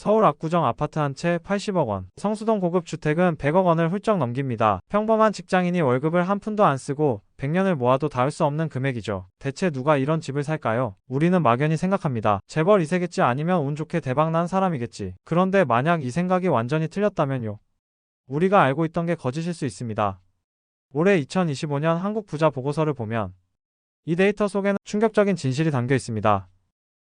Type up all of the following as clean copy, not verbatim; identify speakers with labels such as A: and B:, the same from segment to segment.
A: 서울 압구정 아파트 한 채 80억 원. 성수동 고급 주택은 100억 원을 훌쩍 넘깁니다. 평범한 직장인이 월급을 한 푼도 안 쓰고 100년을 모아도 닿을 수 없는 금액이죠. 대체 누가 이런 집을 살까요? 우리는 막연히 생각합니다. 재벌 2세겠지, 아니면 운 좋게 대박난 사람이겠지. 그런데 만약 이 생각이 완전히 틀렸다면요? 우리가 알고 있던 게 거짓일 수 있습니다. 올해 2025년 한국 부자 보고서를 보면 이 데이터 속에는 충격적인 진실이 담겨 있습니다.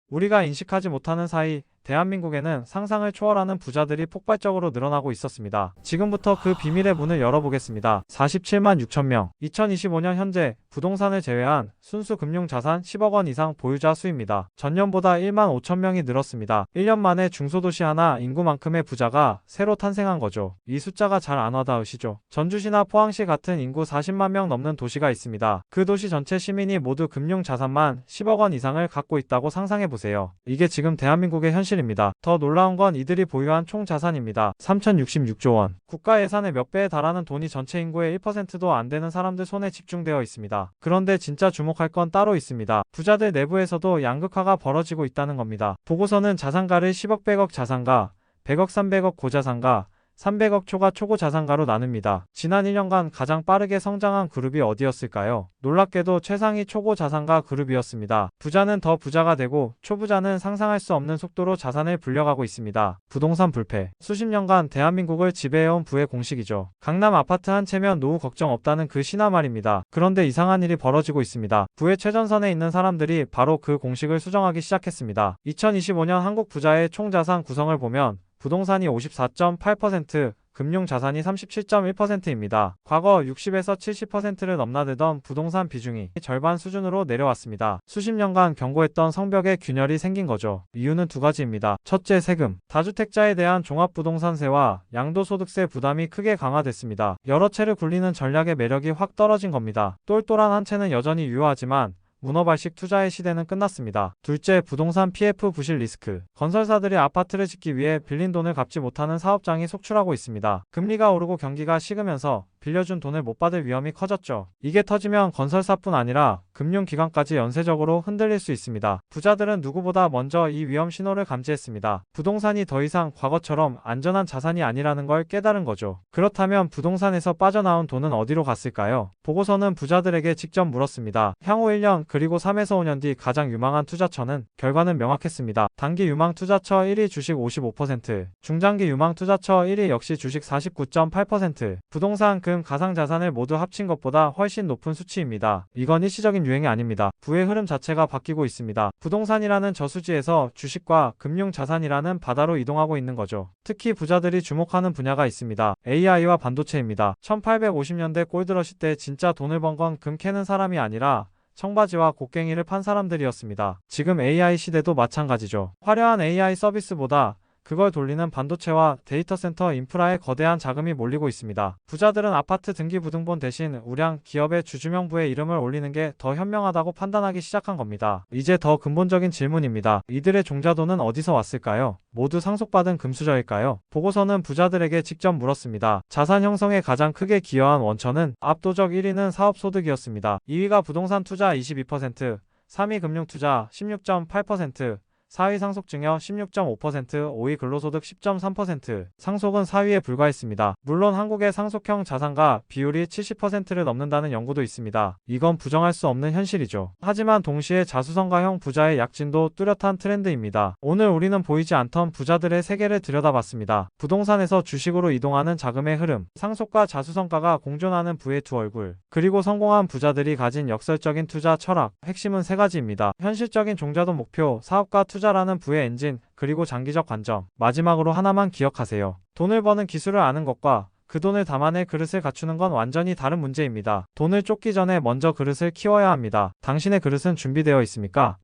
A: 우리가 인식하지 못하는 사이 대한민국에는 상상을 초월하는 부자들이 폭발적으로 늘어나고 있었습니다. 지금부터 그 비밀의 문을 열어보겠습니다. 47만 6천 명. 2025년 현재 부동산을 제외한 순수 금융자산 10억 원 이상 보유자 수입니다. 전년보다 1만 5천 명이 늘었습니다. 1년 만에 중소도시 하나 인구만큼의 부자가 새로 탄생한 거죠. 이 숫자가 잘 안 와닿으시죠? 전주시나 포항시 같은 인구 40만 명 넘는 도시가 있습니다. 그 도시 전체 시민이 모두 금융자산만 10억 원 이상을 갖고 있다고 상상해보세요. 이게 지금 대한민국의 현실입니다. 더 놀라운 건 이들이 보유한 총 자산입니다. 3,066조 원. 국가 예산의 몇 배에 달하는 돈이 전체 인구의 1%도 안 되는 사람들 손에 집중되어 있습니다. 그런데 진짜 주목할 건 따로 있습니다. 부자들 내부에서도 양극화가 벌어지고 있다는 겁니다. 보고서는 자산가를 10억 100억 자산가, 100억 300억 고자산가, 300억 초과 초고 자산가로 나눕니다. 지난 1년간 가장 빠르게 성장한 그룹이 어디였을까요? 놀랍게도 최상위 초고 자산가 그룹이었습니다. 부자는 더 부자가 되고 초부자는 상상할 수 없는 속도로 자산을 불려가고 있습니다. 부동산 불패. 수십 년간 대한민국을 지배해온 부의 공식이죠. 강남 아파트 한 채면 노후 걱정 없다는 그 신화 말입니다. 그런데 이상한 일이 벌어지고 있습니다. 부의 최전선에 있는 사람들이 바로 그 공식을 수정하기 시작했습니다. 2025년 한국 부자의 총 자산 구성을 보면 부동산이 54.8%, 금융자산이 37.1%입니다. 과거 60에서 70%를 넘나들던 부동산 비중이 절반 수준으로 내려왔습니다. 수십 년간 경고했던 성벽의 균열이 생긴 거죠. 이유는 두 가지입니다. 첫째, 세금. 다주택자에 대한 종합부동산세와 양도소득세 부담이 크게 강화됐습니다. 여러 채를 굴리는 전략의 매력이 확 떨어진 겁니다. 똘똘한 한 채는 여전히 유효하지만 문어발식 투자의 시대는 끝났습니다. 둘째, 부동산 PF 부실 리스크. 건설사들이 아파트를 짓기 위해 빌린 돈을 갚지 못하는 사업장이 속출하고 있습니다. 금리가 오르고 경기가 식으면서 빌려준 돈을 못 받을 위험이 커졌죠. 이게 터지면 건설사뿐 아니라 금융기관까지 연쇄적으로 흔들릴 수 있습니다. 부자들은 누구보다 먼저 이 위험 신호를 감지했습니다. 부동산이 더 이상 과거처럼 안전한 자산이 아니라는 걸 깨달은 거죠. 그렇다면 부동산에서 빠져나온 돈은 어디로 갔을까요? 보고서는 부자들에게 직접 물었습니다. 향후 1년 그리고 3에서 5년 뒤 가장 유망한 투자처는? 결과는 명확했습니다. 단기 유망 투자처 1위 주식 55%, 중장기 유망 투자처 1위 역시 주식 49.8%, 부동산 금 가상자산을 모두 합친 것보다 훨씬 높은 수치입니다. 이건 일시적인 유행이 아닙니다. 부의 흐름 자체가 바뀌고 있습니다. 부동산이라는 저수지에서 주식과 금융자산이라는 바다로 이동하고 있는 거죠. 특히 부자들이 주목하는 분야가 있습니다. AI와 반도체입니다. 1850년대 골드러시 때 진짜 돈을 번 건 금 캐는 사람이 아니라 청바지와 곡괭이를 판 사람들이었습니다. 지금 AI 시대도 마찬가지죠. 화려한 AI 서비스보다 그걸 돌리는 반도체와 데이터 센터 인프라에 거대한 자금이 몰리고 있습니다. 부자들은 아파트 등기부등본 대신 우량 기업의 주주명부에 이름을 올리는 게 더 현명하다고 판단하기 시작한 겁니다. 이제 더 근본적인 질문입니다. 이들의 종자돈은 어디서 왔을까요? 모두 상속받은 금수저일까요? 보고서는 부자들에게 직접 물었습니다. 자산 형성에 가장 크게 기여한 원천은 압도적 1위는 사업소득이었습니다. 2위가 부동산 투자 22%, 3위 금융투자 16.8%, 4위 상속증여 16.5%, 5위 근로소득 10.3%, 상속은 4위에 불과했습니다. 물론 한국의 상속형 자산가 비율이 70%를 넘는다는 연구도 있습니다. 이건 부정할 수 없는 현실이죠. 하지만 동시에 자수성가형 부자의 약진도 뚜렷한 트렌드입니다. 오늘 우리는 보이지 않던 부자들의 세계를 들여다봤습니다. 부동산에서 주식으로 이동하는 자금의 흐름, 상속과 자수성가가 공존하는 부의 두 얼굴, 그리고 성공한 부자들이 가진 역설적인 투자 철학. 핵심은 세 가지입니다. 현실적인 종자돈 목표, 사업과 투자라는 부의 엔진, 그리고 장기적 관점. 마지막으로 하나만 기억하세요. 돈을 버는 기술을 아는 것과 그 돈을 담아낼 그릇을 갖추는 건 완전히 다른 문제입니다. 돈을 쫓기 전에 먼저 그릇을 키워야 합니다. 당신의 그릇은 준비되어 있습니까?